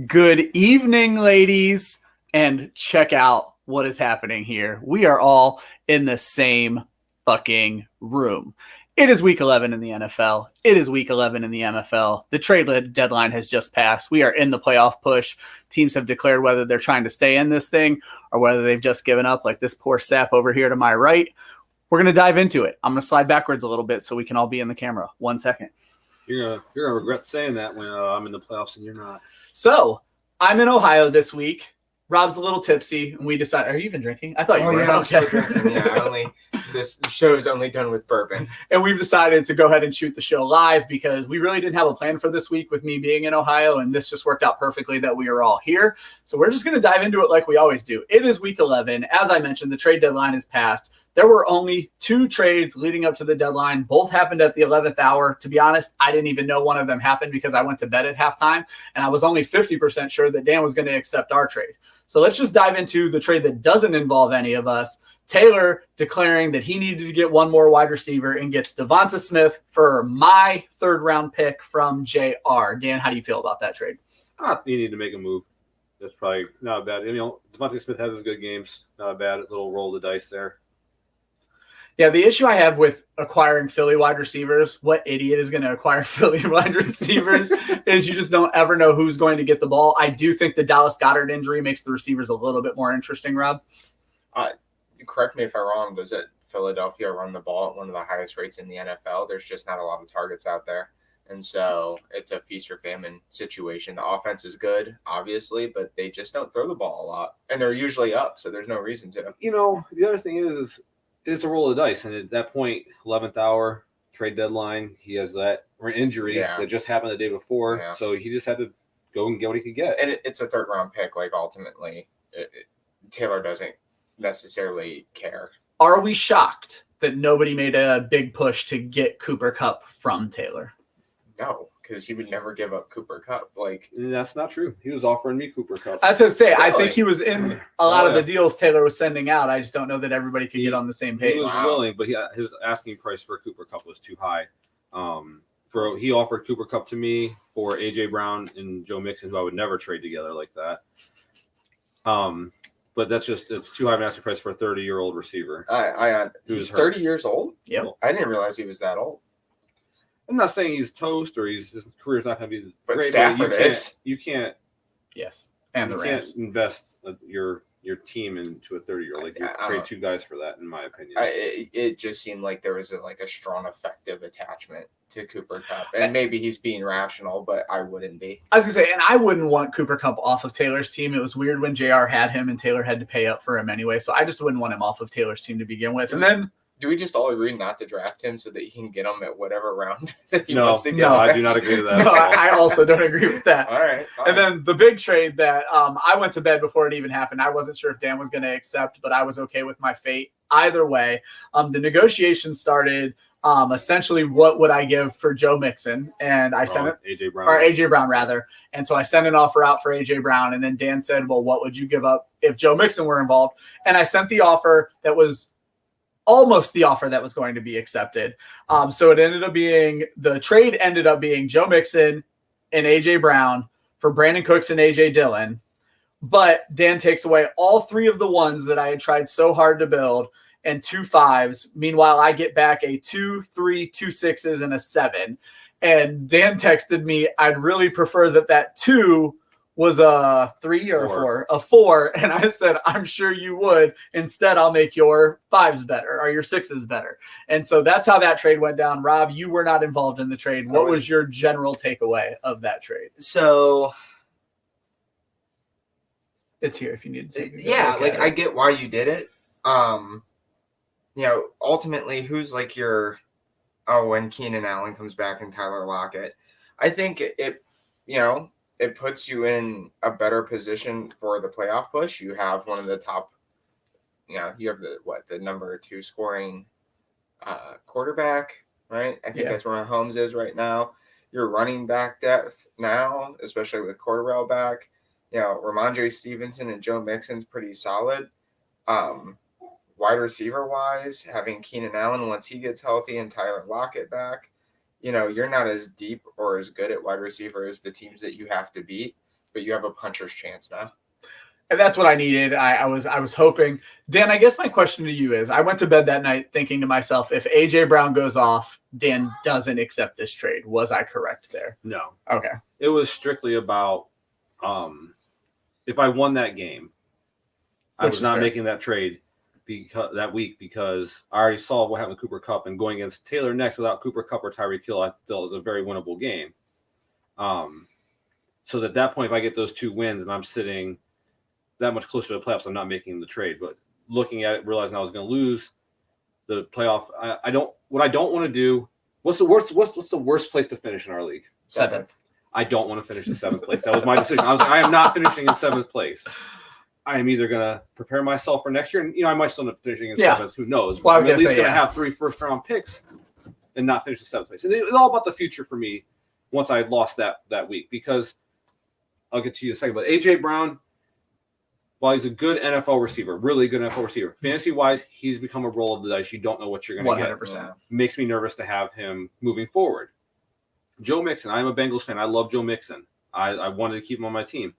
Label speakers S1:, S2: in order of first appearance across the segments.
S1: Good evening, ladies, and check out what is happening here. We are all in the same fucking room. It is week 11 in the NFL. It is week 11 in the MFL. The trade deadline has just passed. We are in the playoff push. Teams have declared whether they're trying to stay in this thing or whether they've just given up, like this poor sap over here to my right. We're going to dive into it. I'm going to slide backwards a little bit so we can all be in the camera. 1 second.
S2: You're gonna regret saying that when I'm in the playoffs and you're not.
S1: So I'm in Ohio this week. Rob's a little tipsy, and we decided. Are you even drinking? I thought you were.
S3: Yeah, I'm still drinking. Yeah, this show is only done with bourbon.
S1: And we've decided to go ahead and shoot the show live because we really didn't have a plan for this week with me being in Ohio, and this just worked out perfectly that we are all here. So we're just going to dive into it like we always do. It is week 11. As I mentioned, the trade deadline is passed. There were only 2 trades leading up to the deadline. Both happened at the 11th hour. To be honest, I didn't even know one of them happened because I went to bed at halftime, and I was only 50% sure that Dan was going to accept our trade. So let's just dive into the trade that doesn't involve any of us. Taylor declaring that he needed to get one more wide receiver and gets Devonta Smith for my 3rd-round pick from JR. Dan, how do you feel about that trade?
S2: You need to make a move. That's probably not bad. Devonta Smith has his good games. Not a bad little roll of the dice there.
S1: Yeah, the issue I have with acquiring Philly wide receivers, what idiot is going to acquire Philly wide receivers, is you just don't ever know who's going to get the ball. I do think the Dallas Goedert injury makes the receivers a little bit more interesting, Rob.
S3: Correct me if I'm wrong. Does it Philadelphia run the ball at one of the highest rates in the NFL? There's just not a lot of targets out there. And so it's a feast or famine situation. The offense is good, obviously, but they just don't throw the ball a lot. And they're usually up, so there's no reason to.
S2: The other thing is it's a roll of the dice. And at that point, 11th hour, trade deadline, he has that injury that just happened the day before. Yeah. So he just had to go and get what he could get.
S3: And it's a 3rd-round pick. Like, ultimately, Taylor doesn't necessarily care.
S1: Are we shocked that nobody made a big push to get Cooper Kupp from Taylor?
S3: No, because he would never give up Cooper Kupp.
S2: That's not true. He was offering me Cooper Kupp.
S1: I was going to say, really? I think he was in a lot of the deals Taylor was sending out. I just don't know that everybody could get on the same page.
S2: He was willing, but his asking price for Cooper Kupp was too high. He offered Cooper Kupp to me for A.J. Brown and Joe Mixon, who I would never trade together like that. But it's too high of an asking price for a 30-year-old receiver.
S3: He's 30 years old?
S1: Yep.
S3: I didn't realize he was that old.
S2: I'm not saying he's toast or his career's not going to be
S3: but
S2: great.
S3: Stafford is.
S2: You can't.
S1: Yes. And the Rams.
S2: Can't invest your team into a 30-year-old. You trade 2 guys for that, in my opinion.
S3: It just seemed like there was a strong affective attachment to Cooper Kupp. And maybe he's being rational, but I wouldn't be.
S1: I was going to say, and I wouldn't want Cooper Kupp off of Taylor's team. It was weird when JR had him and Taylor had to pay up for him anyway. So I just wouldn't want him off of Taylor's team to begin with. And then
S3: do we just all agree not to draft him so that you can get him at whatever round that he
S2: wants
S3: to get?
S2: No, I do not agree to that.
S1: No, I also don't agree with that.
S3: All right. Fine.
S1: And then the big trade that I went to bed before it even happened. I wasn't sure if Dan was going to accept, but I was okay with my fate. Either way, the negotiations started. Essentially, what would I give for Joe Mixon? And I sent it, AJ Brown rather. And so I sent an offer out for AJ Brown. And then Dan said, well, what would you give up if Joe Mixon were involved? And I sent the offer that was almost the offer that was going to be accepted. So the trade ended up being Joe Mixon and AJ Brown for Brandon Cooks and AJ Dillon. But Dan takes away all 3 of the ones that I had tried so hard to build and 2 5s. Meanwhile, I get back a 2, 3, 2 6s, and a 7. And Dan texted me, I'd really prefer that 2 was a 3 or 4, a 4. And I said, I'm sure you would. Instead, I'll make your 5s better or your 6s better. And so that's how that trade went down. Rob, you were not involved in the trade. What was your general takeaway of that trade?
S3: So
S1: it's here if you need to.
S3: Yeah, I get why you did it. Ultimately, who's when Keenan Allen comes back and Tyler Lockett, I think it puts you in a better position for the playoff push. You have one of the top, you have the number 2 scoring quarterback, right? I think that's where Mahomes is right now. Your running back depth now, especially with Cordell back, Ramondre Stevenson and Joe Mixon's pretty solid. Wide receiver wise, having Keenan Allen once he gets healthy and Tyler Lockett back, you're not as deep or as good at wide receiver as the teams that you have to beat. but you have a puncher's chance now.
S1: And that's what I needed. I was hoping. Dan, I guess my question to you is, I went to bed that night thinking to myself, if A.J. Brown goes off, Dan doesn't accept this trade. Was I correct there?
S2: No.
S1: Okay.
S2: It was strictly about if I won that game, I was not making that trade that week because I already saw what happened with Cooper Kupp, and going against Taylor next without Cooper Kupp or Tyreek Hill, I felt was a very winnable game. So at that point, if I get those 2 wins and I'm sitting that much closer to the playoffs, I'm not making the trade. But looking at it, realizing I was going to lose the playoff, I don't want to do. What's the worst place to finish in our league?
S3: 7th.
S2: I don't want to finish in 7th place. That was my decision. I was like, I am not finishing in 7th place. I am either going to prepare myself for next year, and I might still end up finishing in 7th. Who knows?
S1: Well,
S2: I'm at least going to have 3 first-round picks and not finish in 7th place. And it was all about the future for me once I lost that week, because I'll get to you in a second. But A.J. Brown, while he's a good NFL receiver, really good NFL receiver, fantasy-wise, he's become a roll of the dice. You don't know what you're going to get.
S1: 100%.
S2: Makes me nervous to have him moving forward. Joe Mixon, I'm a Bengals fan. I love Joe Mixon. I wanted to keep him on my team.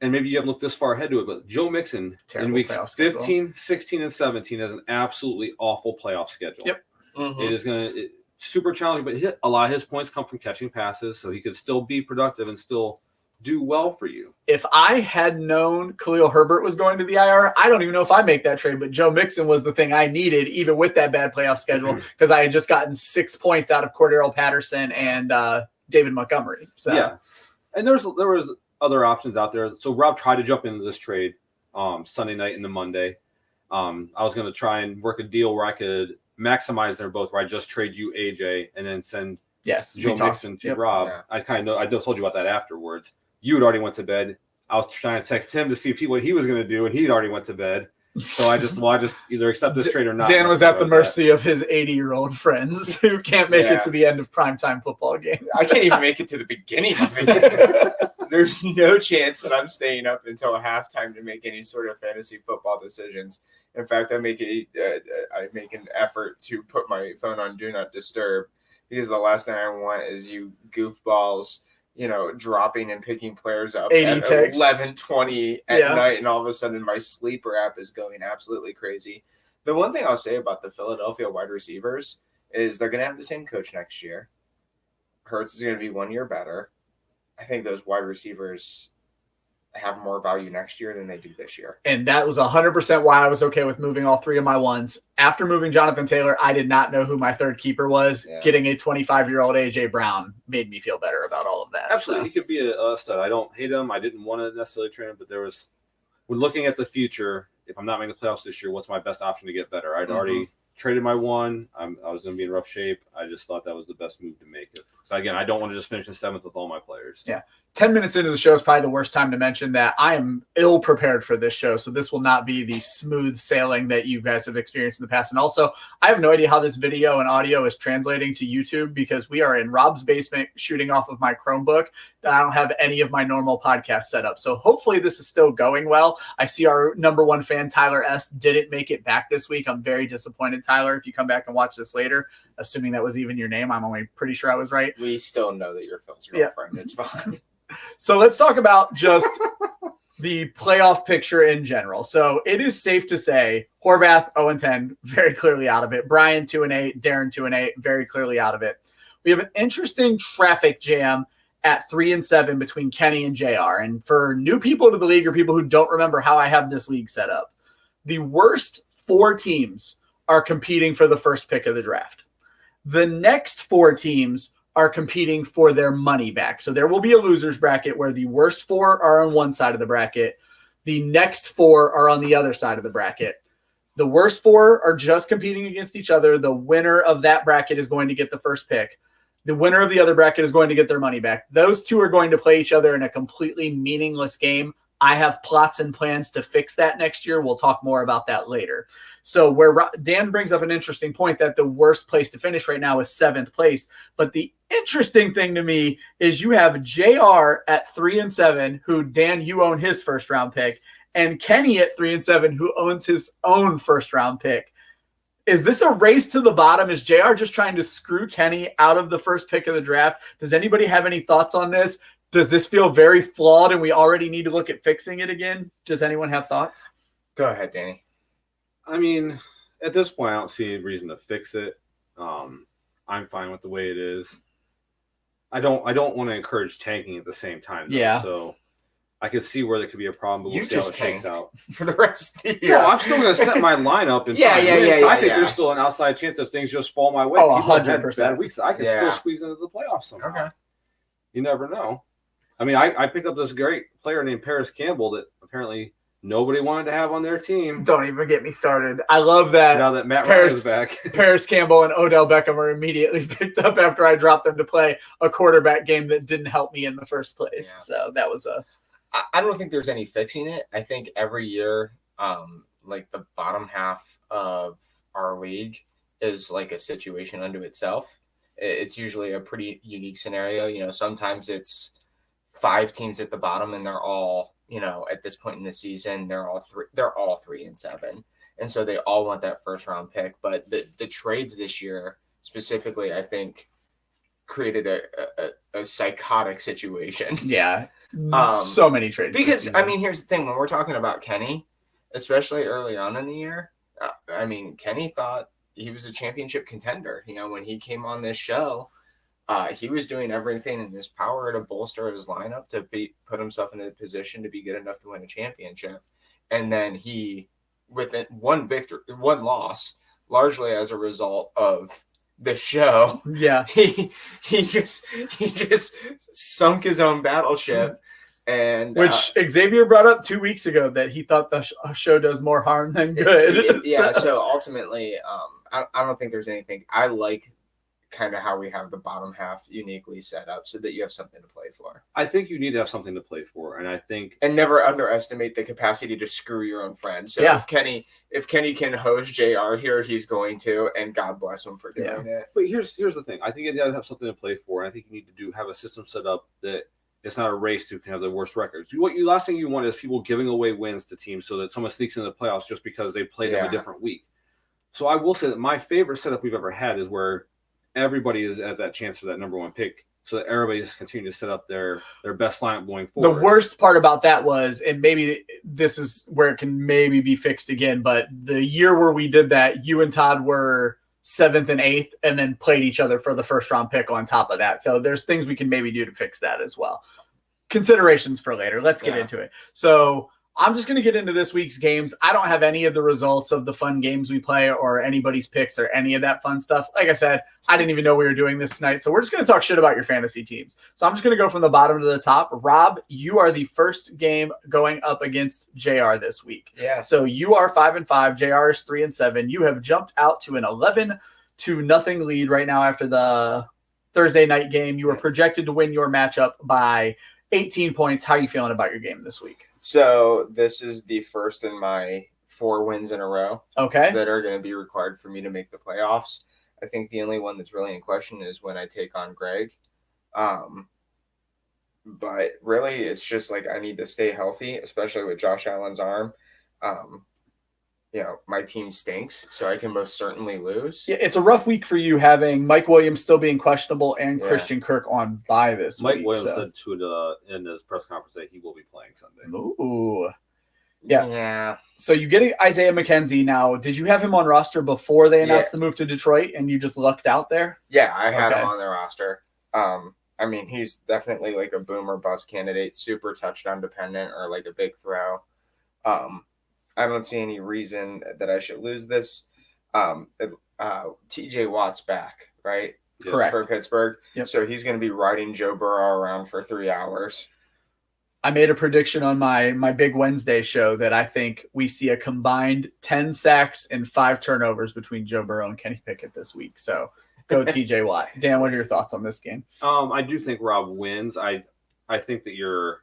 S2: And maybe you haven't looked this far ahead to it, but Joe Mixon in weeks 15, 16, and 17 has an absolutely awful playoff schedule.
S1: Yep.
S3: Mm-hmm.
S2: It is going to super challenging, but a lot of his points come from catching passes, so he could still be productive and still do well for you.
S1: If I had known Khalil Herbert was going to the IR, I don't even know if I make that trade, but Joe Mixon was the thing I needed, even with that bad playoff schedule, because I had just gotten 6 points out of Cordero Patterson and David Montgomery. So.
S2: Yeah. And there was other options out there. So Rob tried to jump into this trade Sunday night and the Monday. I was going to try and work a deal where I could maximize them both, where I just trade you AJ and then send Joe Mixon to Rob. Yeah. I told you about that afterwards. You had already went to bed. I was trying to text him to see what he was going to do, and he'd already went to bed. So I just either accept this trade or not.
S1: Dan was at the mercy of his 80-year-old friends who can't make it to the end of primetime football games.
S3: I can't even make it to the beginning of it. There's no chance that I'm staying up until halftime to make any sort of fantasy football decisions. In fact, I make an effort to put my phone on Do Not Disturb, because the last thing I want is you goofballs, dropping and picking players up at 11:20 at night, and all of a sudden my sleeper app is going absolutely crazy. The one thing I'll say about the Philadelphia wide receivers is they're going to have the same coach next year. Hurts is going to be 1 year better. I think those wide receivers have more value next year than they do this year.
S1: And that was 100% why I was okay with moving all 3 of my ones. After moving Jonathan Taylor, I did not know who my third keeper was. Yeah. Getting a 25-year-old A.J. Brown made me feel better about all of that.
S2: Absolutely. He could be a stud. I don't hate him. I didn't want to necessarily trade him, but we're looking at the future. If I'm not making the playoffs this year, what's my best option to get better? I'd already traded my one. I was going to be in rough shape. I just thought that was the best move to make it. So again, I don't want to just finish in 7th with all my players.
S1: Yeah. 10 minutes into the show is probably the worst time to mention that I am ill prepared for this show. So this will not be the smooth sailing that you guys have experienced in the past. And also, I have no idea how this video and audio is translating to YouTube, because we are in Rob's basement shooting off of my Chromebook. I don't have any of my normal podcast set up. So hopefully this is still going well. I see our number one fan, Tyler S., didn't make it back this week. I'm very disappointed, Tyler. If you come back and watch this later, assuming that was even your name, I'm only pretty sure I was right.
S3: We still know that you're Phil's girlfriend. It's fine.
S1: So let's talk about just the playoff picture in general. So it is safe to say Horvath 0-10, very clearly out of it. Brian 2-8, Darren 2-8, very clearly out of it. We have an interesting traffic jam at 3-7 between Kenny and JR. And for new people to the league or people who don't remember how I have this league set up, the worst 4 teams are competing for the first pick of the draft. The next 4 teams are competing for their money back. So there will be a loser's bracket where the worst 4 are on one side of the bracket. The next 4 are on the other side of the bracket. The worst 4 are just competing against each other. The winner of that bracket is going to get the first pick. The winner of the other bracket is going to get their money back. Those 2 are going to play each other in a completely meaningless game. I have plots and plans to fix that next year. We'll talk more about that later. So where Dan brings up an interesting point that the worst place to finish right now is 7th place. But the interesting thing to me is you have JR at 3-7, who, Dan, you own his first round pick, and Kenny at 3-7, who owns his own first round pick. Is this a race to the bottom? Is JR just trying to screw Kenny out of the first pick of the draft? Does anybody have any thoughts on this? Does this feel very flawed and we already need to look at fixing it again? Does anyone have thoughts?
S3: Go ahead, Danny.
S2: I mean, at this point, I don't see any reason to fix it. I'm fine with the way it is. I don't want to encourage tanking at the same time, though.
S1: Yeah.
S2: So I could see where there could be a problem, but we'll
S3: You
S2: see how
S3: just
S2: it shakes
S3: tanked
S2: out.
S3: for the rest of the year.
S2: No, I'm still going to set my lineup and
S3: Yeah,
S2: try and
S3: yeah,
S2: win.
S3: yeah,
S2: So I
S3: yeah,
S2: think
S3: yeah.
S2: there's still an outside chance if things just fall my way.
S1: Oh,
S2: People have had
S1: 100%.
S2: bad weeks. I can
S3: Yeah.
S2: still squeeze into the playoffs somehow.
S3: Okay.
S2: You never know. I mean, I picked up this great player named Paris Campbell that apparently nobody wanted to have on their team.
S1: Don't even get me started. I love that.
S2: Now that Matt
S1: Paris-
S2: Ryan is back.
S1: Paris Campbell and Odell Beckham are immediately picked up after I dropped them to play a quarterback game that didn't help me in the first place.
S3: Yeah.
S1: So that was a
S3: I don't think there's any fixing it. I think every year, like the bottom half of our league is like a situation unto itself. It's usually a pretty unique scenario. You know, sometimes it's 5 teams at the bottom and they're all, you know, at this point in the season, they're all 3-7. And so they all want that first round pick. But the trades this year specifically, I think, created a psychotic situation.
S1: yeah. So many trades.
S3: Because, I mean, here's the thing. When we're talking about Kenny, especially early on in the year, I mean, Kenny thought he was a championship contender. You know, when he came on this show, he was doing everything in his power to bolster his lineup to put himself in a position to be good enough to win a championship. And then he, with one loss, largely as a result of the show,
S1: yeah.
S3: he just sunk his own battleship. And
S1: Which Xavier brought up 2 weeks ago that he thought the show does more harm than good.
S3: Yeah. So ultimately, I don't think there's anything. I like kind of how we have the bottom half uniquely set up so that you have something to play for.
S2: I think you need to have something to play for, and I think
S3: never underestimate the capacity to screw your own friend. So
S1: Yeah.
S3: if Kenny can host JR here, he's going to, and God bless him for doing it.
S2: But here's the thing. I think you need to have something to play for, and I think you need to have a system set up that it's not a race to have the worst records. Last thing you want is people giving away wins to teams so that someone sneaks into the playoffs just because they played them a different week. So I will say that my favorite setup we've ever had is where everybody has that chance for that number one pick, so that everybody just continue to set up their best lineup going forward.
S1: The worst part about that was, and maybe this is where it can maybe be fixed again, but the year where we did that, you and Todd were 7th and 8th and then played each other for the first round pick on top of that. So there's things we can maybe do to fix that as well. Considerations for later. Let's get into it. So I'm just going to get into this week's games. I don't have any of the results of the fun games we play or anybody's picks or any of that fun stuff. Like I said, I didn't even know we were doing this tonight. So we're just going to talk shit about your fantasy teams. So I'm just going to go from the bottom to the top. Rob, you are the first game going up against JR this week.
S3: Yeah.
S1: So you are 5-5. JR is 3-7. You have jumped out to an 11-0 lead right now after the Thursday night game. You are projected to win your matchup by 18 points. How are you feeling about your game this week?
S3: So this is the first in my 4 wins in a row
S1: Okay.
S3: that are going to be required for me to make the playoffs. I think the only one that's really in question is when I take on Greg. But really, it's just like I need to stay healthy, especially with Josh Allen's arm. You know, my team stinks, so I can most certainly lose.
S1: Yeah, it's a rough week for you having Mike Williams still being questionable and Christian Kirk on bye this
S2: Mike
S1: week.
S2: Williams said in his press conference that he will be playing Sunday.
S1: Ooh. Yeah.
S3: Yeah.
S1: So you get Isaiah McKenzie now. Did you have him on roster before they announced the move to Detroit and you just lucked out there?
S3: Yeah, I had him on the roster. I mean, he's definitely like a boom or bust candidate, super touchdown dependent or like a big throw. I don't see any reason that I should lose this. TJ Watt's back, right?
S1: Correct.
S3: For Pittsburgh.
S1: Yep.
S3: So he's going to be riding Joe Burrow around for 3 hours.
S1: I made a prediction on my Big Wednesday show that I think we see a combined 10 sacks and 5 turnovers between Joe Burrow and Kenny Pickett this week. So go TJ Watt. Dan, what are your thoughts on this game?
S2: I do think Rob wins. I think that your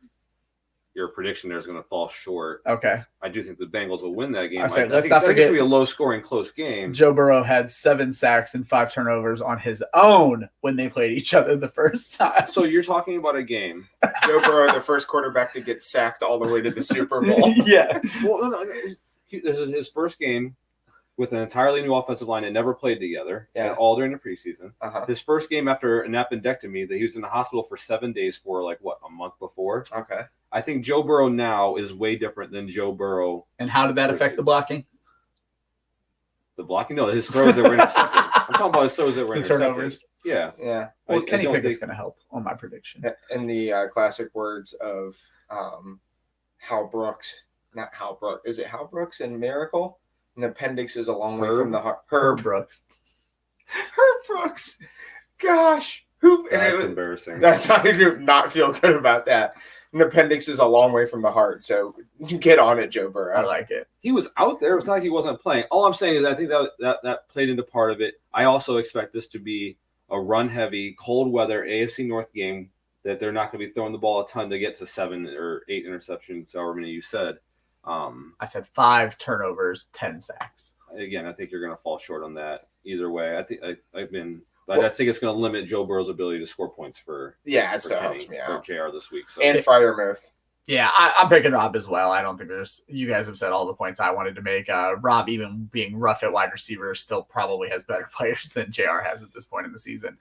S2: prediction there is going to fall short.
S1: Okay.
S2: I do think the Bengals will win that game.
S1: Let's not
S2: I think it's
S1: forget
S2: going to be a low-scoring, close game.
S1: Joe Burrow had 7 sacks and 5 turnovers on his own when they played each other the first time.
S2: So you're talking about a game.
S3: Joe Burrow, the first quarterback to get sacked all the way to the Super Bowl.
S1: Yeah.
S2: Well, no, this is his first game with an entirely new offensive line that never played together at all during the preseason. His first game after an appendectomy that he was in the hospital for 7 days for a month before.
S3: Okay.
S2: I think Joe Burrow now is way different than Joe Burrow.
S1: And how did that affect the blocking?
S2: The blocking? No, his throws that were intercepted. I'm talking about his throws that were intercepted.
S1: Turnovers.
S2: Yeah.
S3: Yeah.
S1: Well, Kenny Pickett's going to help on my prediction.
S3: In the classic words of Hal Brooks, not Hal Brooks. Is it Hal Brooks in Miracle? An appendix is a long way from the heart.
S1: Herb Brooks.
S3: Herb Brooks. Gosh.
S2: That's embarrassing.
S3: I do not feel good about that. An appendix is a long way from the heart, so get on it, Joe Burrow.
S1: I like it.
S2: He was out there. It's not like he wasn't playing. All I'm saying is I think that played into part of it. I also expect this to be a run-heavy, cold-weather AFC North game that they're not going to be throwing the ball a ton to get to 7 or 8 interceptions, however many you said.
S1: I said 5 turnovers, 10 sacks.
S2: Again, I think you're going to fall short on that either way. I think I think it's going to limit Joe Burrow's ability to score points for JR this week. So.
S3: And Freiermuth.
S1: Yeah, I'm picking Rob as well. I don't think you guys have said all the points I wanted to make. Rob, even being rough at wide receiver, still probably has better players than JR has at this point in the season.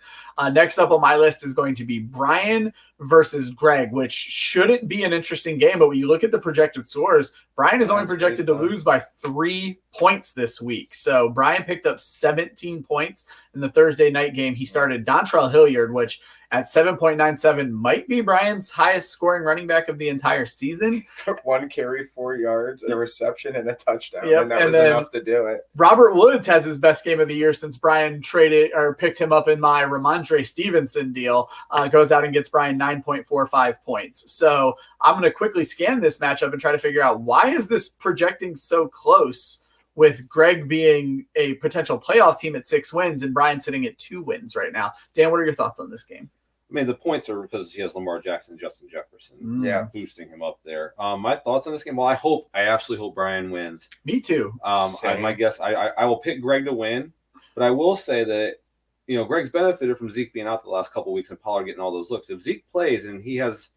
S1: Next up on my list is going to be Brian versus Greg, which shouldn't be an interesting game, but when you look at the projected scores, Brian is only projected to lose by 3 points this week. So Brian picked up 17 points in the Thursday night game. He started Dontrell Hilliard, which at 7.97 might be Brian's highest scoring running back of the entire season.
S3: 1 carry, 4 yards, a reception, and a touchdown.
S1: Yep,
S3: and that was enough to do it.
S1: Robert Woods has his best game of the year since Brian picked him up in my Ramondre Stevenson deal. Goes out and gets Brian 9.45 points. So I'm going to quickly scan this matchup and try to figure out why is this projecting so close, with Greg being a potential playoff team at 6 wins and Brian sitting at 2 wins right now. Dan, what are your thoughts on this game?
S2: I mean, the points are because he has Lamar Jackson and Justin Jefferson boosting him up there. My thoughts on this game? Well, I absolutely hope Brian wins.
S1: Me too.
S2: My guess, I will pick Greg to win, but I will say that, Greg's benefited from Zeke being out the last couple of weeks and Pollard getting all those looks. If Zeke plays and he has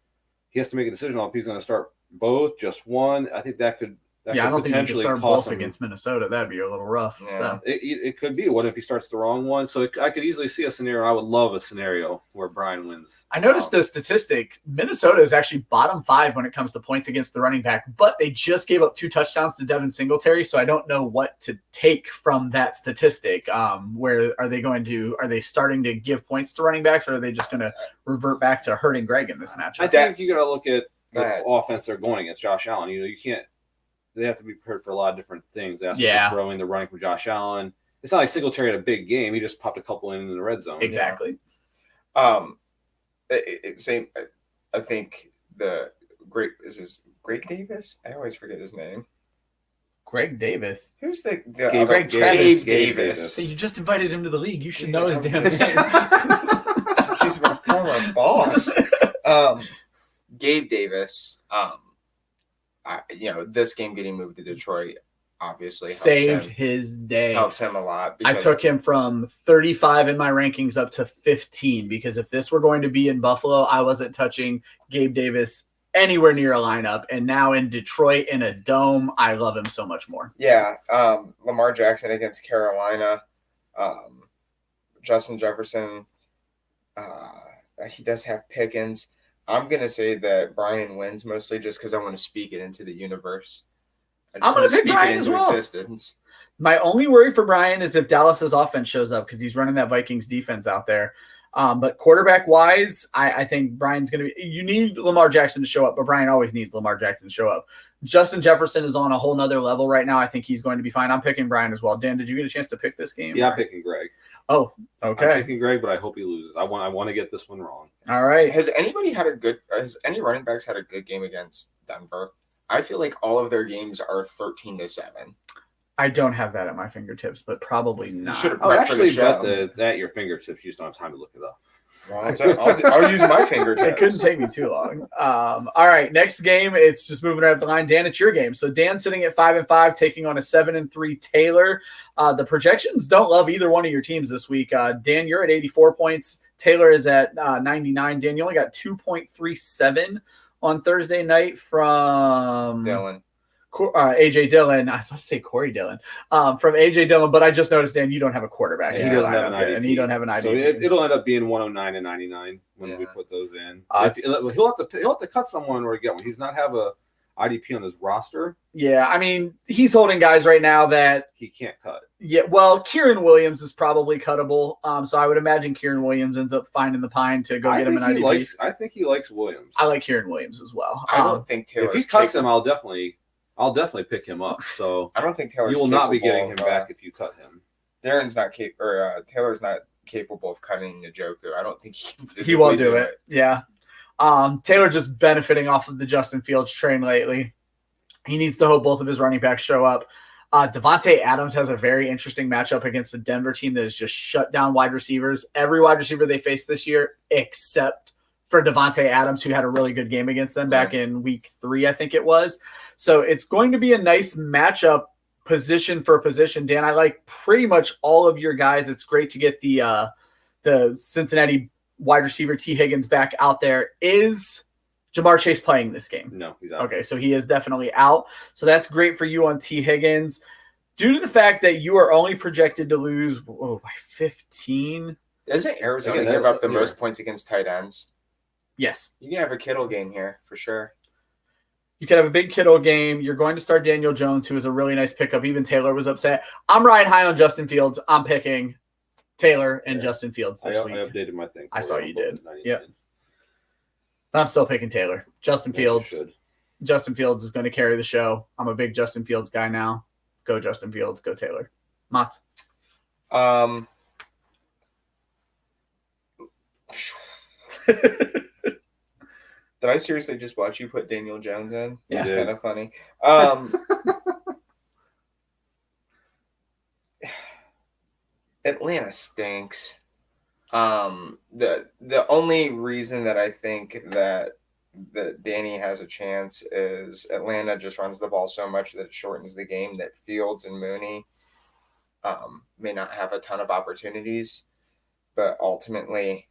S2: to make a decision on if he's going to start both, just one, I think that could I don't think you can start both
S1: against Minnesota. That'd be a little rough.
S3: Yeah.
S1: So
S2: it could be. What if he starts the wrong one? So I could easily see a scenario. I would love a scenario where Brian wins.
S1: I noticed the statistic. Minnesota is actually bottom 5 when it comes to points against the running back, but they just gave up 2 touchdowns to Devin Singletary. So I don't know what to take from that statistic. Where are they starting to give points to running backs, or are they just going to revert back to hurting Greg in this matchup?
S2: I think you got to look at the offense they're going against. Josh Allen. You can't. They have to be prepared for a lot of different things. They have to be throwing the running from Josh Allen. It's not like Singletary had a big game. He just popped a couple in the red zone.
S1: Exactly.
S3: Same. I think is Greg Davis? I always forget his name.
S1: Greg Davis.
S3: Who's the
S1: Greg
S3: Travis? Gabe Davis.
S1: You just invited him to the league. You should know his damn name.
S3: He's my former boss. Gabe Davis. This game getting moved to Detroit obviously
S1: saved his day.
S3: Helps him a lot.
S1: I took him from 35 in my rankings up to 15 because if this were going to be in Buffalo, I wasn't touching Gabe Davis anywhere near a lineup. And now in Detroit in a dome, I love him so much more.
S3: Yeah. Lamar Jackson against Carolina. Justin Jefferson. He does have Pickens. I'm going to say that Brian wins mostly just because I want to speak it into the universe.
S1: I'm going to speak it into existence. My only worry for Brian is if Dallas's offense shows up because he's running that Vikings defense out there. But quarterback-wise, I think Brian's going to be – you need Lamar Jackson to show up, but Brian always needs Lamar Jackson to show up. Justin Jefferson is on a whole nother level right now. I think he's going to be fine. I'm picking Brian as well. Dan, did you get a chance to pick this game?
S2: Yeah, I'm picking Greg.
S1: Oh, okay.
S2: I'm picking Greg, but I hope he loses. I want to get this one wrong.
S1: All right.
S3: Has any running backs had a good game against Denver? I feel like all of their games are 13-7.
S1: I don't have that at my fingertips, but probably not.
S3: You should have
S2: actually bet that it's at your fingertips. You just don't have time to look it up.
S3: Well, I'll use my fingertips.
S1: It couldn't take me too long. All right, next game. It's just moving right up the line. Dan, it's your game. So Dan's sitting at 5-5, taking on a 7-3 Taylor. The projections don't love either one of your teams this week. Dan, you're at 84 points. Taylor is at 99. Dan, you only got 2.37 on Thursday night from
S3: Dylan.
S1: AJ Dillon. I was about to say Corey Dillon from AJ Dillon, but I just noticed, Dan, you don't have a quarterback.
S2: He doesn't have an IDP.
S1: And you don't have an IDP.
S2: So it'll end up being 109 and 99 when we put those in. He'll have to cut someone in order to get one. He's not have a IDP on his roster.
S1: Yeah, I mean, he's holding guys right now that
S2: he can't cut.
S1: Yeah, well, Kieran Williams is probably cuttable. So I would imagine Kieran Williams ends up finding the pine to go get him an IDP.
S2: I think he likes Williams.
S1: I like Kieran Williams as well.
S3: I don't think Taylor.
S2: If he cuts him, I'll definitely pick him up. So
S3: I don't think Taylor's.
S2: You will not be getting him back if you cut him.
S3: Taylor's not capable of cutting Njoku. I don't think
S1: he won't do it. Yeah. Taylor just benefiting off of the Justin Fields train lately. He needs to hope both of his running backs show up. Devontae Adams has a very interesting matchup against the Denver team that has just shut down wide receivers. Every wide receiver they faced this year, except for Devontae Adams, who had a really good game against them back in week 3, I think it was. So it's going to be a nice matchup position for position. Dan, I like pretty much all of your guys. It's great to get the Cincinnati wide receiver T. Higgins back out there. Is Jamar Chase playing this game?
S2: No, he's out.
S1: Okay, so he is definitely out. So that's great for you on T. Higgins. Due to the fact that you are only projected to lose by 15.
S3: Doesn't Arizona give up the most points against tight ends?
S1: Yes.
S3: You can have a Kittle game here for sure.
S1: You could have a big Kittle game. You're going to start Daniel Jones, who is a really nice pickup. Even Taylor was upset. I'm riding high on Justin Fields. I'm picking Taylor and Justin Fields this week.
S2: I updated my thing.
S1: I saw you did. Yep. But I'm still picking Taylor. Justin Fields. Justin Fields is going to carry the show. I'm a big Justin Fields guy now. Go Justin Fields. Go Taylor. Mats.
S3: Did I seriously just watch you put Daniel Jones in?
S1: Yeah.
S3: It's kind of funny. Atlanta stinks. The only reason that I think that Danny has a chance is Atlanta just runs the ball so much that it shortens the game, that Fields and Mooney may not have a ton of opportunities, but ultimately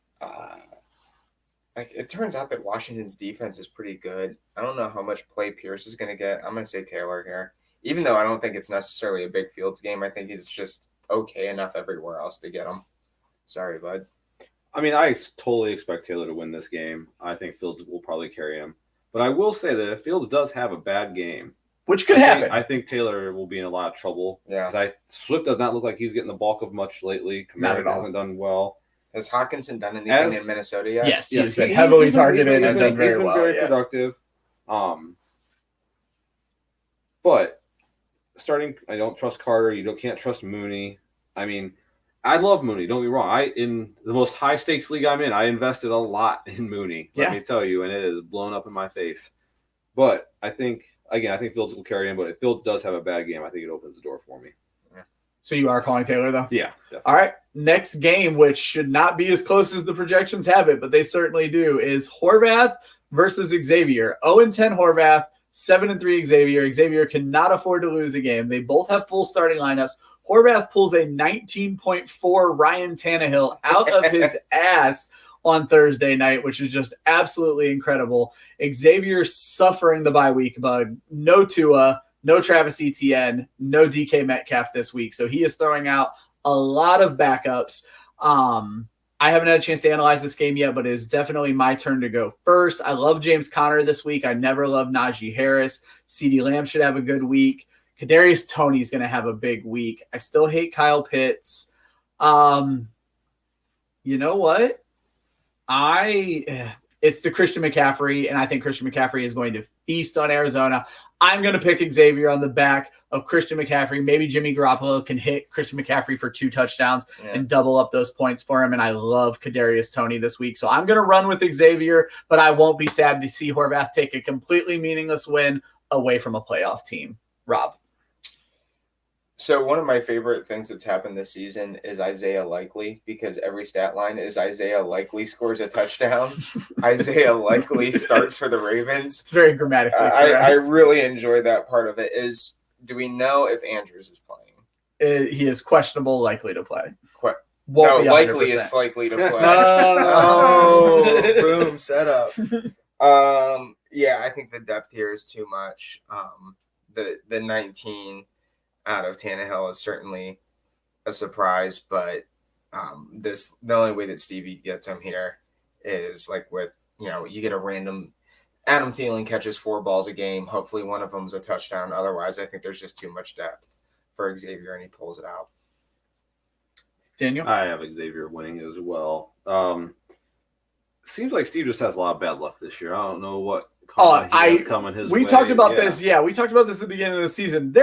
S3: it turns out that Washington's defense is pretty good. I don't know how much play Pierce is going to get. I'm going to say Taylor here. Even though I don't think it's necessarily a big Fields game, I think he's just okay enough everywhere else to get him. Sorry, bud.
S2: I mean, I totally expect Taylor to win this game. I think Fields will probably carry him. But I will say that if Fields does have a bad game,
S1: which could happen,
S2: I think Taylor will be in a lot of trouble.
S3: Yeah.
S2: Swift does not look like he's getting the bulk of much lately. Kamara hasn't done well.
S3: Has Hawkinson done anything in Minnesota yet?
S1: Yes, he's been heavily targeted and done very well.
S2: He's been very productive. But starting, I don't trust Carter. You can't trust Mooney. I mean, I love Mooney. Don't be wrong. In the most high stakes league I'm in, I invested a lot in Mooney. Let me tell you, and it is blown up in my face. But I think Fields will carry him. But if Fields does have a bad game, I think it opens the door for me.
S1: So you are calling Taylor, though?
S2: Yeah, definitely.
S1: All right. Next game, which should not be as close as the projections have it, but they certainly do, is Horvath versus Xavier. 0-10 Horvath, 7-3 Xavier. Xavier cannot afford to lose a game. They both have full starting lineups. Horvath pulls a 19.4 Ryan Tannehill out of his ass on Thursday night, which is just absolutely incredible. Xavier suffering the bye week bug. No Tua. No Travis Etienne, no DK Metcalf this week. So he is throwing out a lot of backups. I haven't had a chance to analyze this game yet, but it is definitely my turn to go first. I love James Conner this week. I never loved Najee Harris. CeeDee Lamb should have a good week. Kadarius Toney is going to have a big week. I still hate Kyle Pitts. You know what? It's the Christian McCaffrey, and I think Christian McCaffrey is going to feast on Arizona. I'm going to pick Xavier on the back of Christian McCaffrey. Maybe Jimmy Garoppolo can hit Christian McCaffrey for 2 touchdowns and double up those points for him. And I love Kadarius Toney this week. So I'm going to run with Xavier, but I won't be sad to see Horvath take a completely meaningless win away from a playoff team. Rob.
S3: So one of my favorite things that's happened this season is Isaiah Likely, because every stat line is Isaiah Likely scores a touchdown. Isaiah Likely starts for the Ravens.
S1: It's very grammatically correct.
S3: I really enjoy that part of it. Do we know if Andrews is playing?
S1: He is questionable, likely to play.
S3: Likely is likely to play. Boom, set up. Yeah, I think the depth here is too much. the 19 out of Tannehill is certainly a surprise, but the only way that Stevie gets him here is like with, you get a random Adam Thielen catches 4 balls a game. Hopefully one of them is a touchdown. Otherwise, I think there's just too much depth for Xavier, and he pulls it out.
S1: Daniel?
S2: I have Xavier winning as well. Seems like Steve just has a lot of bad luck this year. I don't know what has coming his way.
S1: We talked about this. Yeah, we talked about this at the beginning of the season.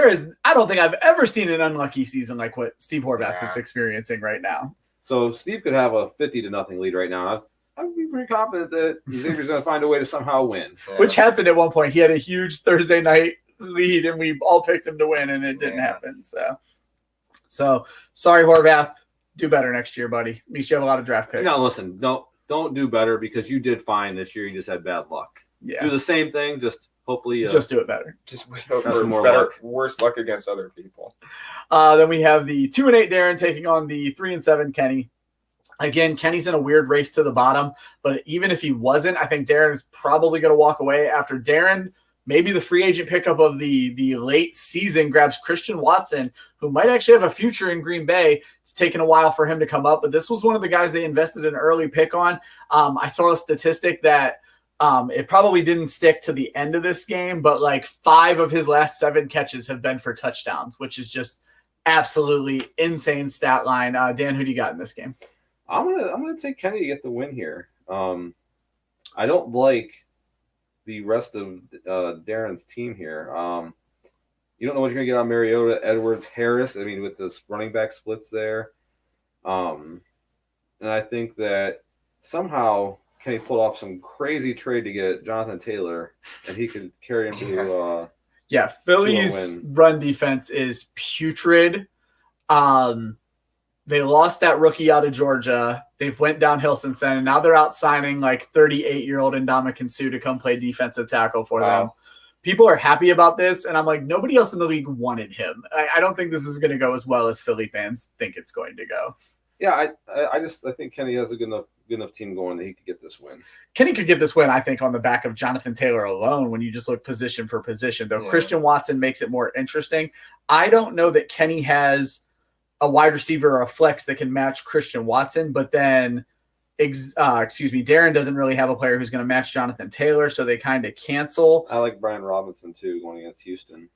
S1: I don't think I've ever seen an unlucky season like what Steve Horvath is experiencing right now.
S2: So Steve could have a 50-0 lead right now. I'd be pretty confident that Xavier's going to find a way to somehow win.
S3: Yeah.
S1: Which happened at one point. He had a huge Thursday night lead, and we all picked him to win, and it didn't happen. So sorry, Horvath. Do better next year, buddy. At least you have a lot of draft picks.
S2: No, listen. Don't do better because you did fine this year. You just had bad luck.
S1: Yeah.
S2: Do the same thing. Just hopefully.
S1: Just do it better.
S3: Just wait for worse luck against other people.
S1: Then we have the 2-8 Darren taking on the 3-7 Kenny. Again, Kenny's in a weird race to the bottom, but even if he wasn't, I think Darren is probably going to walk away after Darren. Maybe the free agent pickup of the late season grabs Christian Watson, who might actually have a future in Green Bay. It's taken a while for him to come up, but this was one of the guys they invested an early pick on. I saw a statistic that it probably didn't stick to the end of this game, but like 5 of his last 7 catches have been for touchdowns, which is just absolutely insane stat line. Dan, who do you got in this game?
S2: I'm gonna take Kenny to get the win here. I don't like the rest of Darren's team here. You don't know what you're gonna get on Mariota, Edwards, Harris. I mean, with this running back splits there, and I think that somehow Kenny pulled off some crazy trade to get Jonathan Taylor, and he could carry him to.
S1: Philly's run defense is putrid. They lost that rookie out of Georgia. They've went downhill since then, and now they're out signing like 38-year-old Ndamukong Suh to come play defensive tackle for them. People are happy about this, and I'm like, nobody else in the league wanted him. I don't think this is going to go as well as Philly fans think it's going to go.
S2: Yeah, I think Kenny has a good enough team going that he could get this win.
S1: Kenny could get this win, I think, on the back of Jonathan Taylor alone when you just look position for position, though. Yeah. Christian Watson makes it more interesting. I don't know that Kenny has a wide receiver or a flex that can match Christian Watson, but then, Darren doesn't really have a player who's going to match Jonathan Taylor, so they kind of cancel.
S2: I like Brian Robinson, too, going against Houston.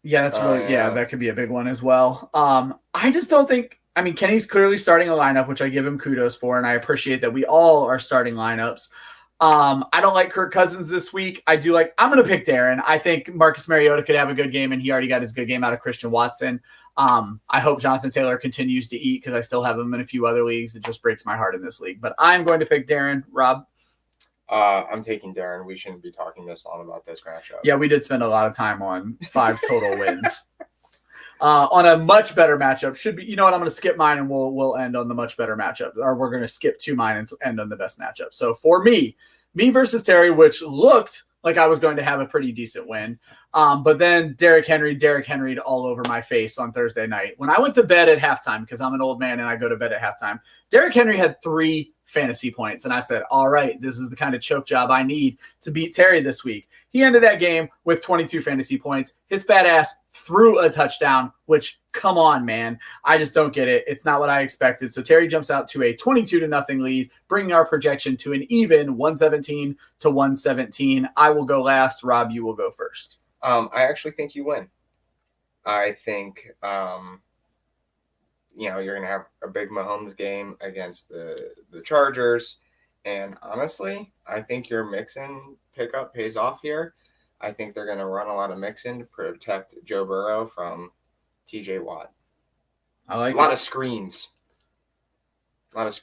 S1: Yeah, that's really that could be a big one as well. I just don't think – I mean, Kenny's clearly starting a lineup, which I give him kudos for, and I appreciate that we all are starting lineups. I don't like Kirk Cousins this week. I'm going to pick Darren. I think Marcus Mariota could have a good game, and he already got his good game out of Christian Watson. I hope Jonathan Taylor continues to eat because I still have him in a few other leagues. It just breaks my heart in this league. But I'm going to pick Darren. Rob?
S3: I'm taking Darren. We shouldn't be talking this long about this matchup.
S1: Yeah, we did spend a lot of time on 5 total wins. On a much better matchup. Should be, you know what, I'm going to skip mine and we'll end on the much better matchup. Or we're going to skip 2 mine and end on the best matchup. So for me versus Terry, which looked like I was going to have a pretty decent win. But then Derrick Henry'd all over my face on Thursday night. When I went to bed at halftime, because I'm an old man and I go to bed at halftime, Derrick Henry had 3 fantasy points. And I said, all right, this is the kind of choke job I need to beat Terry this week. He ended that game with 22 fantasy points. His fat ass threw a touchdown, which, come on, man. I just don't get it. It's not what I expected. So Terry jumps out to a 22-0 lead, bringing our projection to an even 117-117. I will go last. Rob, you will go first.
S3: I actually think you win. I think, you're going to have a big Mahomes game against the Chargers. And honestly, I think your Mixon pickup pays off here. I think they're going to run a lot of Mixon to protect Joe Burrow from TJ Watt.
S1: I like
S3: a lot of screens. As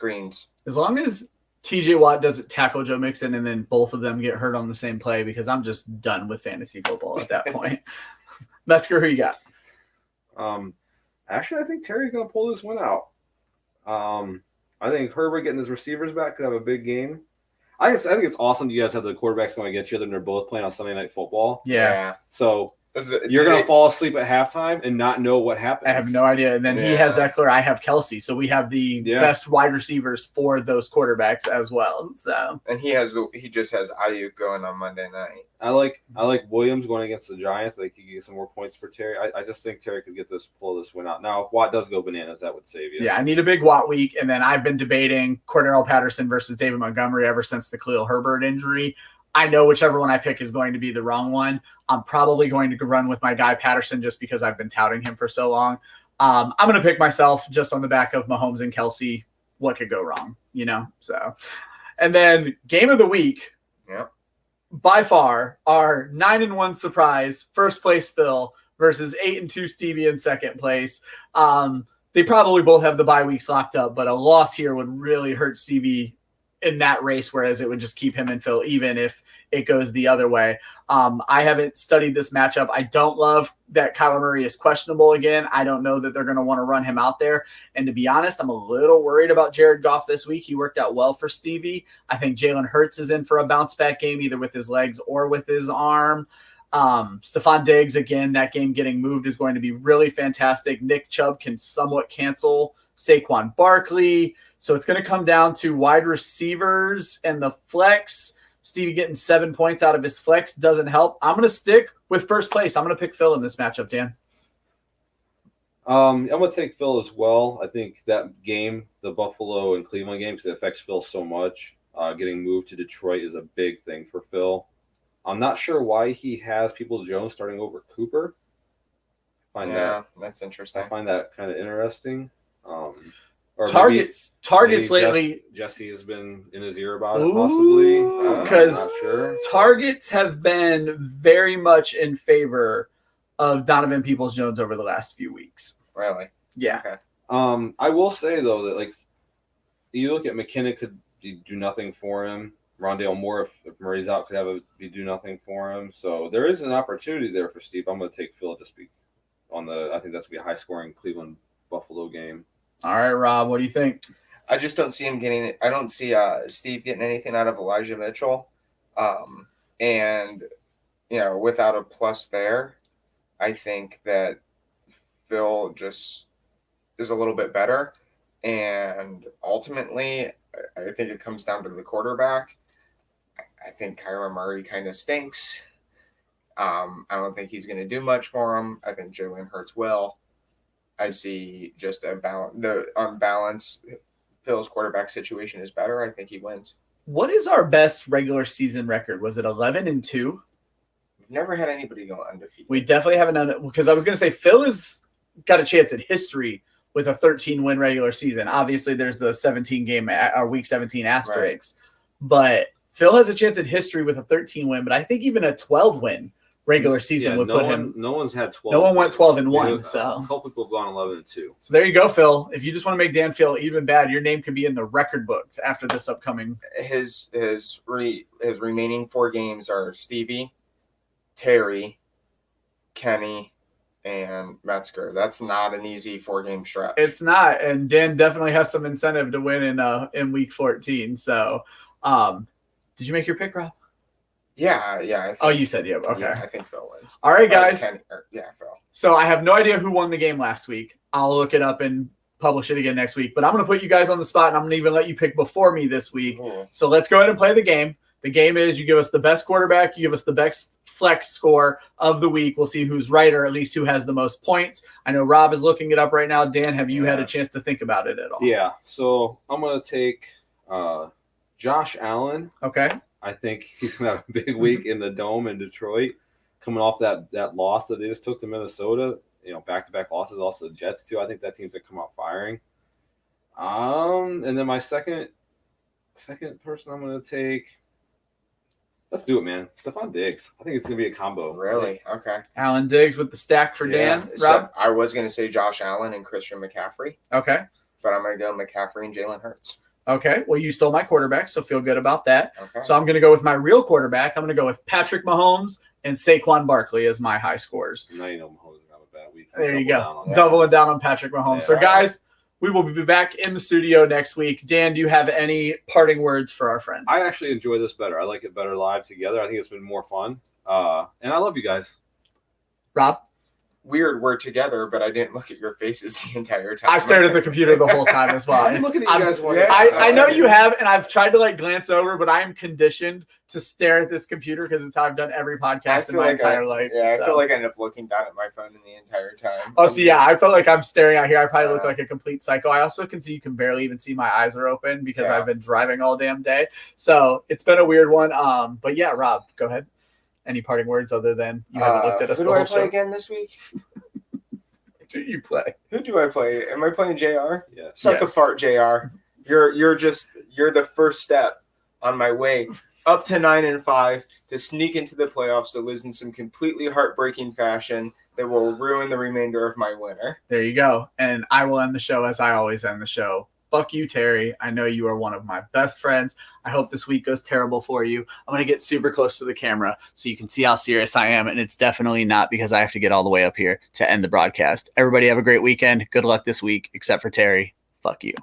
S1: long as TJ Watt doesn't tackle Joe Mixon and then both of them get hurt on the same play, because I'm just done with fantasy football at that point. Metzger, who you got?
S2: Actually, I think Terry's going to pull this one out. I think Herbert getting his receivers back could have a big game. I think it's awesome you guys have the quarterbacks going against each other and they're both playing on Sunday Night Football.
S1: Yeah.
S2: So You're going to fall asleep at halftime and not know what happened.
S1: I have no idea. And then he has Eckler. I have Kelsey. So we have the best wide receivers for those quarterbacks as well. So
S3: and he just has Ayuk going on Monday night.
S2: I like Williams going against the Giants. Like, he could get some more points for Terry. I just think Terry could pull this win out. Now, if Watt does go bananas, that would save you.
S1: Yeah, I need a big Watt week. And then I've been debating Cordero Patterson versus David Montgomery ever since the Khalil Herbert injury. I know whichever one I pick is going to be the wrong one. I'm probably going to run with my guy Patterson just because I've been touting him for so long. I'm going to pick myself just on the back of Mahomes and Kelsey. What could go wrong, So, and then game of the week.
S3: Yep.
S1: By far, our 9-1 surprise, first place Phil versus 8-2 Stevie in second place. They probably both have the bye weeks locked up, but a loss here would really hurt Stevie in that race, whereas it would just keep him and Phil even if it goes the other way. I haven't studied this matchup. I don't love that Kyler Murray is questionable again. I don't know that they're going to want to run him out there. And to be honest, I'm a little worried about Jared Goff this week. He worked out well for Stevie. I think Jalen Hurts is in for a bounce back game, either with his legs or with his arm. Stephon Diggs, again, that game getting moved is going to be really fantastic. Nick Chubb can somewhat cancel Saquon Barkley. So it's going to come down to wide receivers and the flex. Stevie getting 7 points out of his flex doesn't help. I'm going to stick with first place. I'm going to pick Phil in this matchup, Dan.
S2: I'm going to take Phil as well. I think that game, the Buffalo and Cleveland game, because it affects Phil so much, getting moved to Detroit is a big thing for Phil. I'm not sure why he has Peoples-Jones starting over Cooper.
S3: That's interesting.
S2: I find that kind of interesting.
S1: Or targets lately.
S2: Jesse has been in his ear about it, possibly.
S1: Because
S2: sure.
S1: Targets have been very much in favor of Donovan Peoples-Jones over the last few weeks.
S3: Really?
S1: Yeah.
S3: Okay.
S2: I will say though that like you look at McKinnon could do nothing for him. Rondale Moore, if Murray's out, could do nothing for him. So there is an opportunity there for Steve. I'm going to take Phil just be on the. I think that's going to be a high scoring Cleveland Buffalo game.
S1: All right, Rob, what do you think?
S3: I just don't see him getting – I don't see Steve getting anything out of Elijah Mitchell. And, without a plus there, I think that Phil just is a little bit better. And ultimately, I think it comes down to the quarterback. I think Kyler Murray kind of stinks. I don't think he's going to do much for him. I think Jalen Hurts will. I see just the unbalance. Phil's quarterback situation is better. I think he wins.
S1: What is our best regular season record? Was it 11-2?
S3: We've never had anybody go undefeated.
S1: We definitely haven't done it because I was going to say Phil has got a chance at history with a 13-win regular season. Obviously, there's the 17-game or Week 17 asterisks, but Phil has a chance at history with a 13-win. But I think even a 12-win regular season would put him.
S2: No one's had 12.
S1: No one went 12-1. So
S2: a couple people have gone 11-2.
S1: So there you go, Phil. If you just want to make Dan feel even bad, your name can be in the record books after this upcoming.
S3: His remaining 4 games are Stevie, Terry, Kenny, and Metzger. That's not an easy 4-game stretch.
S1: It's not, and Dan definitely has some incentive to win in Week 14. So, did you make your pick, Rob?
S3: Yeah. I think,
S1: you said yeah. Okay.
S3: Yeah, I think Phil wins.
S1: All right, guys.
S3: Phil.
S1: So I have no idea who won the game last week. I'll look it up and publish it again next week. But I'm going to put you guys on the spot, and I'm going to even let you pick before me this week.
S3: Ooh.
S1: So let's go ahead and play the game. The game is you give us the best quarterback, you give us the best flex score of the week. We'll see who's right or at least who has the most points. I know Rob is looking it up right now. Dan, have you had a chance to think about it at all?
S2: Yeah. So I'm going to take Josh Allen.
S1: Okay.
S2: I think he's going to have a big week in the Dome in Detroit, coming off that loss that they just took to Minnesota. Back-to-back losses, also the Jets too. I think that team's going to come out firing. And then my second person I'm going to take. Let's do it, man. Stephon Diggs. I think it's going to be a combo.
S3: Really? Okay.
S1: Allen Diggs with the stack for Dan. Rob?
S3: So I was going to say Josh Allen and Christian McCaffrey.
S1: Okay.
S3: But I'm going to go McCaffrey and Jalen Hurts.
S1: Okay. Well, you stole my quarterback, so feel good about that.
S3: Okay.
S1: So I'm going to go with my real quarterback. I'm going to go with Patrick Mahomes and Saquon Barkley as my high scores.
S2: Now you know Mahomes is going to have a bad week.
S1: There you go. Doubling down on Patrick Mahomes. So, guys, we will be back in the studio next week. Dan, do you have any parting words for our friends?
S2: I actually enjoy this better. I like it better live together. I think it's been more fun. And I love you guys.
S1: Rob?
S3: Weird, we're together, but I didn't look at your faces the entire time.
S1: I stared at the computer the whole time as well.
S2: I'm looking at you guys.
S1: I know you have, and I've tried to like glance over, but I am conditioned to stare at this computer because it's how I've done every podcast in my entire life.
S3: Yeah, I feel like I end up looking down at my phone the entire time.
S1: Oh, so yeah, I felt like I'm staring out here. I probably look like a complete psycho. I also can see you can barely even see my eyes are open because I've been driving all damn day. So it's been a weird one. But yeah, Rob, go ahead. Any parting words other than you haven't looked at us the whole show?
S3: Who do I play again this week?
S1: Who do you play?
S3: Who do I play? Am I playing JR?
S2: Yeah.
S3: Suck a fart, JR. You're the first step on my way up to 9-5 to sneak into the playoffs to lose in some completely heartbreaking fashion that will ruin the remainder of my winter.
S1: There you go. And I will end the show as I always end the show. Fuck you, Terry. I know you are one of my best friends. I hope this week goes terrible for you. I'm going to get super close to the camera so you can see how serious I am. And it's definitely not because I have to get all the way up here to end the broadcast. Everybody have a great weekend. Good luck this week, except for Terry. Fuck you.